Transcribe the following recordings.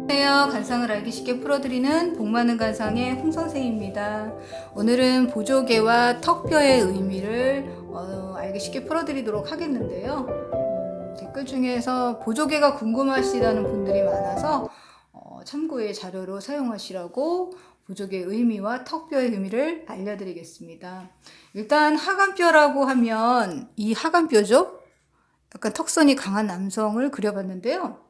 안녕하세요. 간상을 알기 쉽게 풀어드리는 복 많은 간상의 홍 선생입니다. 오늘은 보조개와 턱뼈의 의미를 알기 쉽게 풀어드리도록 하겠는데요. 댓글 중에서 보조개가 궁금하시다는 분들이 많아서 참고의 자료로 사용하시라고 보조개의 의미와 턱뼈의 의미를 알려드리겠습니다. 일단 하간뼈라고 하면 이 하간뼈죠? 약간 턱선이 강한 남성을 그려봤는데요.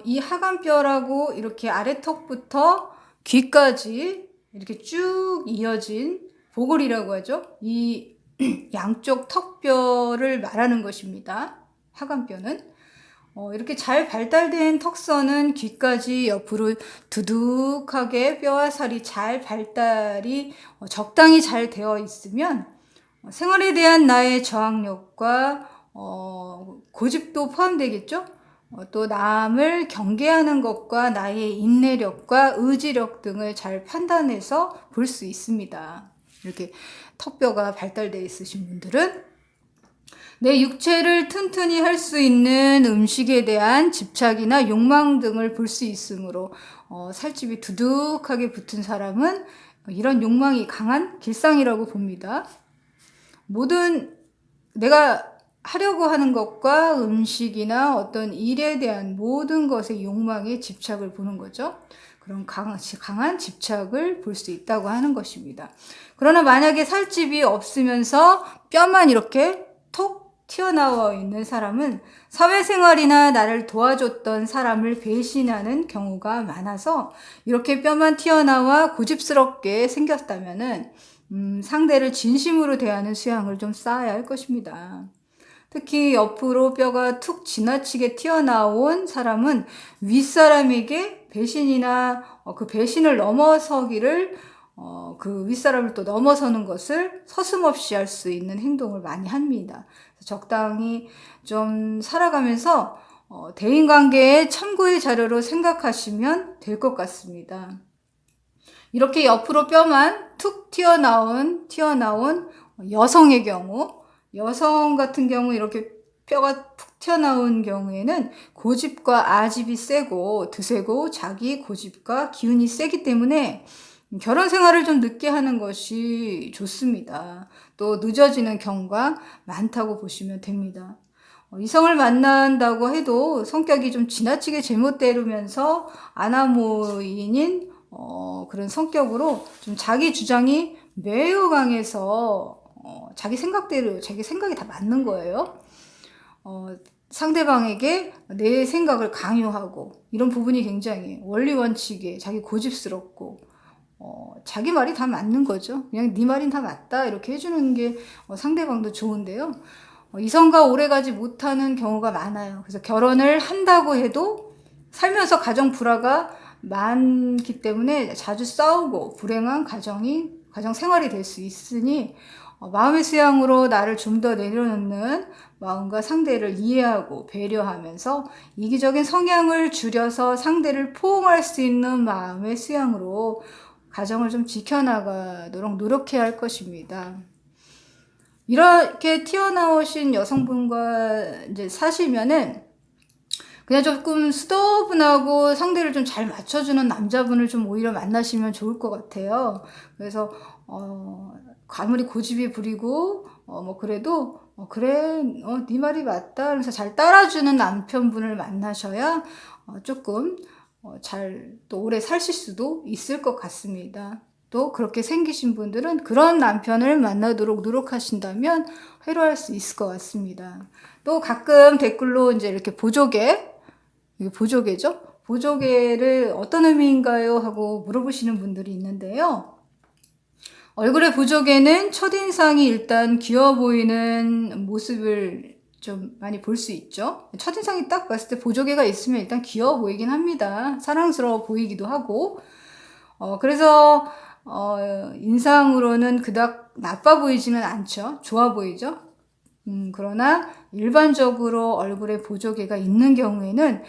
이 하간뼈라고 이렇게 아래턱부터 귀까지 이렇게 쭉 이어진 보골이라고 하죠. 이 양쪽 턱뼈를 말하는 것입니다. 하간뼈는. 이렇게 잘 발달된 턱선은 귀까지 옆으로 두둑하게 뼈와 살이 잘 발달이 적당히 잘 되어 있으면 생활에 대한 나의 저항력과 고집도 포함되겠죠. 또 남을 경계하는 것과 나의 인내력과 의지력 등을 잘 판단해서 볼 수 있습니다. 이렇게 턱뼈가 발달되어 있으신 분들은 내 육체를 튼튼히 할 수 있는 음식에 대한 집착이나 욕망 등을 볼 수 있으므로 살집이 두둑하게 붙은 사람은 이런 욕망이 강한 길상이라고 봅니다. 모든 내가 하려고 하는 것과 음식이나 어떤 일에 대한 모든 것의 욕망에 집착을 보는 거죠. 그런 강한 집착을 볼 수 있다고 하는 것입니다. 그러나 만약에 살집이 없으면서 뼈만 이렇게 톡 튀어나와 있는 사람은 사회생활이나 나를 도와줬던 사람을 배신하는 경우가 많아서 이렇게 뼈만 튀어나와 고집스럽게 생겼다면은 상대를 진심으로 대하는 수양을 좀 쌓아야 할 것입니다. 특히 옆으로 뼈가 툭 지나치게 튀어나온 사람은 윗사람에게 배신이나 그 배신을 넘어서기를 그 윗사람을 또 넘어서는 것을 서슴없이 할 수 있는 행동을 많이 합니다. 적당히 좀 살아가면서 대인관계의 참고의 자료로 생각하시면 될 것 같습니다. 이렇게 옆으로 뼈만 툭 튀어나온 여성의 경우, 여성 같은 경우 이렇게 뼈가 푹 튀어나온 경우에는 고집과 아집이 세고 드세고 자기 고집과 기운이 세기 때문에 결혼 생활을 좀 늦게 하는 것이 좋습니다. 또 늦어지는 경우가 많다고 보시면 됩니다. 이성을 만난다고 해도 성격이 좀 지나치게 제멋대로면서 아나모인인 그런 성격으로 좀 자기 주장이 매우 강해서 자기 생각대로 자기 생각이 다 맞는 거예요. 상대방에게 내 생각을 강요하고 이런 부분이 굉장히 원리 원칙에 자기 고집스럽고 자기 말이 다 맞는 거죠. 그냥 네 말이 다 맞다 이렇게 해주는 게 상대방도 좋은데요. 이성과 오래가지 못하는 경우가 많아요. 그래서 결혼을 한다고 해도 살면서 가정 불화가 많기 때문에 자주 싸우고 불행한 가정 생활이 될 수 있으니 마음의 수양으로 나를 좀 더 내려놓는 마음과 상대를 이해하고 배려하면서 이기적인 성향을 줄여서 상대를 포용할 수 있는 마음의 수양으로 가정을 좀 지켜나가도록 노력해야 할 것입니다. 이렇게 튀어나오신 여성분과 이제 사시면은 그냥 조금 수더분하고 상대를 좀 잘 맞춰주는 남자분을 좀 오히려 만나시면 좋을 것 같아요. 그래서 아무리 고집이 부리고 뭐 그래도 그래 네 말이 맞다 그래서 잘 따라주는 남편분을 만나셔야 조금 잘 또 오래 사실 수도 있을 것 같습니다. 또 그렇게 생기신 분들은 그런 남편을 만나도록 노력하신다면 해로할 수 있을 것 같습니다. 또 가끔 댓글로 이제 이렇게 이게 보조개죠? 보조개를 어떤 의미인가요? 하고 물어보시는 분들이 있는데요. 얼굴의 보조개는 첫인상이 일단 귀여워 보이는 모습을 좀 많이 볼 수 있죠. 첫인상이 딱 봤을 때 보조개가 있으면 일단 귀여워 보이긴 합니다. 사랑스러워 보이기도 하고. 그래서 인상으로는 그닥 나빠 보이지는 않죠. 좋아 보이죠. 그러나 일반적으로 얼굴에 보조개가 있는 경우에는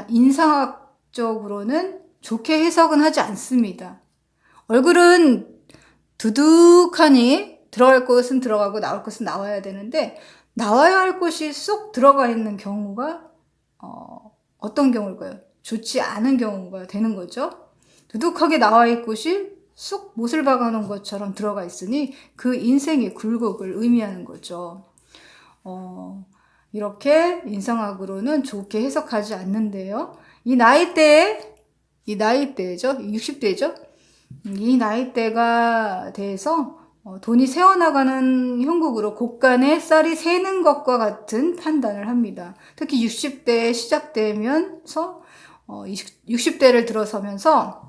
인상학적으로는 좋게 해석은 하지 않습니다. 얼굴은 두둑하니 들어갈 곳은 들어가고 나올 곳은 나와야 되는데 나와야 할 곳이 쏙 들어가 있는 경우가 어떤 경우일까요? 좋지 않은 경우가 되는 거죠. 두둑하게 나와 있는 곳이 쑥 못을 박아놓은 것처럼 들어가 있으니 그 인생의 굴곡을 의미하는 거죠. 이렇게 인상학으로는 좋게 해석하지 않는데요. 이 나이대죠. 60대죠. 이 나이대가 돼서 돈이 새어나가는 형국으로 곳간에 쌀이 새는 것과 같은 판단을 합니다. 특히 60대에 시작되면서 60대를 들어서면서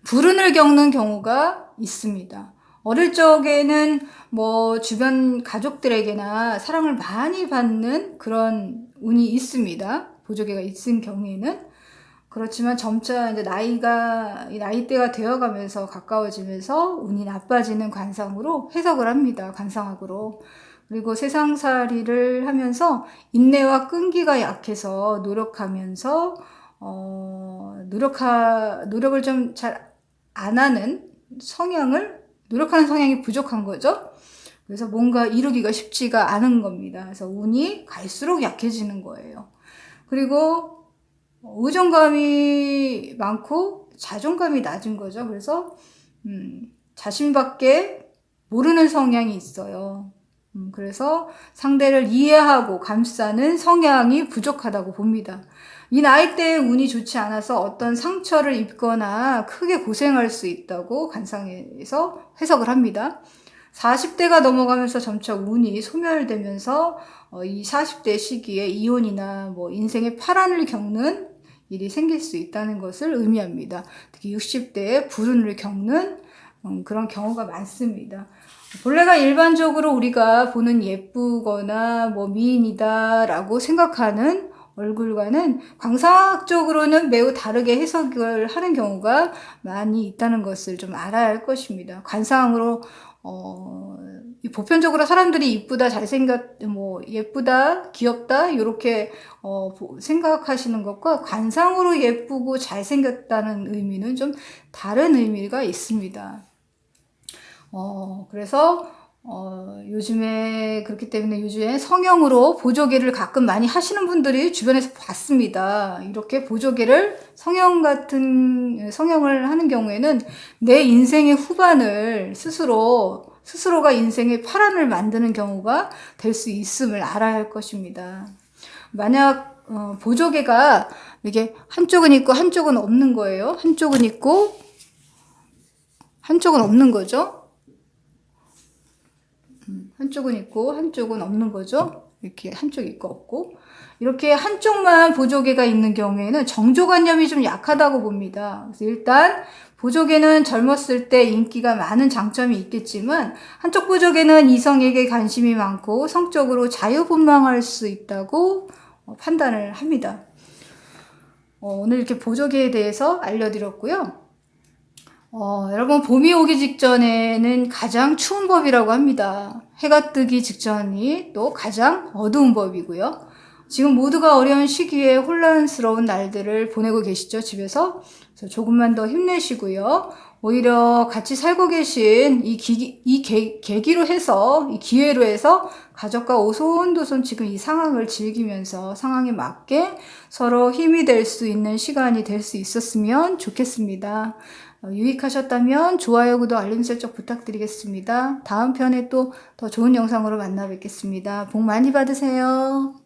불운을 겪는 경우가 있습니다. 어릴 적에는 뭐 주변 가족들에게나 사랑을 많이 받는 그런 운이 있습니다. 보조개가 있은 경우에는. 그렇지만 점차 이제 나이대가 되어가면서 가까워지면서 운이 나빠지는 관상으로 해석을 합니다. 관상학으로. 그리고 세상살이를 하면서 인내와 끈기가 약해서 노력하면서 노력을 좀 잘 안 하는 노력하는 성향이 부족한 거죠. 그래서 뭔가 이루기가 쉽지가 않은 겁니다. 그래서 운이 갈수록 약해지는 거예요. 그리고 의존감이 많고 자존감이 낮은 거죠. 그래서 자신밖에 모르는 성향이 있어요. 그래서 상대를 이해하고 감싸는 성향이 부족하다고 봅니다. 이 나이대에 운이 좋지 않아서 어떤 상처를 입거나 크게 고생할 수 있다고 관상에서 해석을 합니다. 40대가 넘어가면서 점차 운이 소멸되면서 이 40대 시기에 이혼이나 뭐 인생의 파란을 겪는 일이 생길 수 있다는 것을 의미합니다. 특히 60대에 불운을 겪는 그런 경우가 많습니다. 본래가 일반적으로 우리가 보는 예쁘거나 뭐 미인이다라고 생각하는 얼굴과는 관상학적으로는 매우 다르게 해석을 하는 경우가 많이 있다는 것을 좀 알아야 할 것입니다. 관상으로 보편적으로 사람들이 이쁘다, 예쁘다, 귀엽다 이렇게 생각하시는 것과 관상으로 예쁘고 잘생겼다는 의미는 좀 다른 의미가 있습니다. 그래서 그렇기 때문에 요즘에 성형으로 보조개를 가끔 많이 하시는 분들이 주변에서 봤습니다. 이렇게 보조개를 성형을 하는 경우에는 내 인생의 후반을 스스로가 인생의 파란을 만드는 경우가 될 수 있음을 알아야 할 것입니다. 만약 보조개가 이게 한쪽은 있고 한쪽은 없는 거예요. 한쪽은 있고 한쪽은 없는 거죠. 한쪽은 있고 한쪽은 없는 거죠. 이렇게 한쪽 있고 없고 이렇게 한쪽만 보조개가 있는 경우에는 정조관념이 좀 약하다고 봅니다. 그래서 일단 보조개는 젊었을 때 인기가 많은 장점이 있겠지만 한쪽 보조개는 이성에게 관심이 많고 성적으로 자유분방할 수 있다고 판단을 합니다. 오늘 이렇게 보조개에 대해서 알려드렸고요. 여러분 봄이 오기 직전에는 가장 추운 법이라고 합니다. 해가 뜨기 직전이 또 가장 어두운 법이고요. 지금 모두가 어려운 시기에 혼란스러운 날들을 보내고 계시죠, 집에서. 그래서 조금만 더 힘내시고요. 오히려 같이 살고 계신 이 계기로 해서, 이 기회로 해서 가족과 오손도손 지금 이 상황을 즐기면서 상황에 맞게 서로 힘이 될 수 있는 시간이 될 수 있었으면 좋겠습니다. 유익하셨다면 좋아요, 구독, 알림 설정 부탁드리겠습니다. 다음 편에 또 더 좋은 영상으로 만나 뵙겠습니다. 복 많이 받으세요.